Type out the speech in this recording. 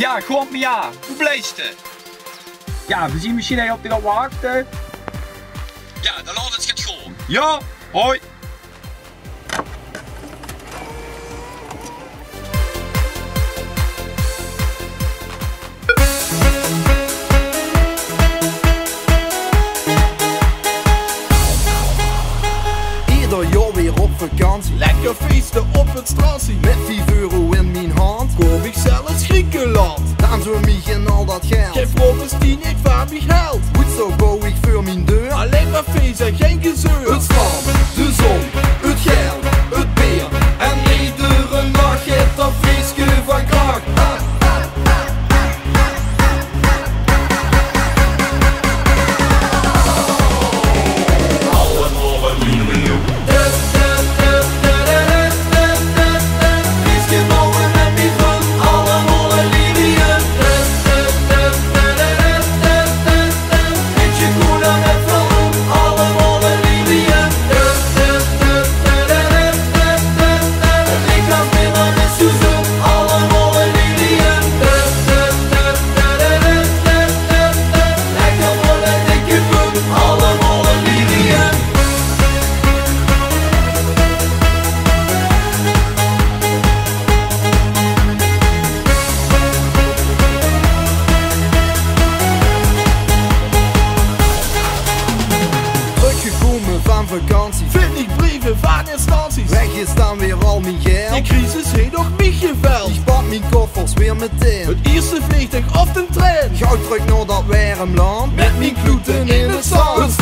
Ja, gewoon ja. Hoe blijft het? Ja, we zien misschien op de wachten. Ja, dan laat het gaat gewoon. Ja, hoi. Ieder jaar weer op vakantie. Lekker feesten op het strandje. Met 5 euro in mijn hand. Kom ik zelfs Griekenland. Dan zo mij en al dat geld. Geen flottes 10, ik vaar mij geld. Goed zo bouw ik voor mijn deur. Alleen maar feest en geen gezeur. Het strand, de zon, het geld, het bier. En iedere nacht heeft dat feestje van kracht. Van vakantie. Vind ik brieven van instanties. Weg is dan weer al mijn geld. De crisis heeft nog mij geveld. Ik pak mijn koffers weer meteen. Het eerste vliegtuig of de trein. Gauw terug naar dat warm land. Met mijn kloeten in het zand.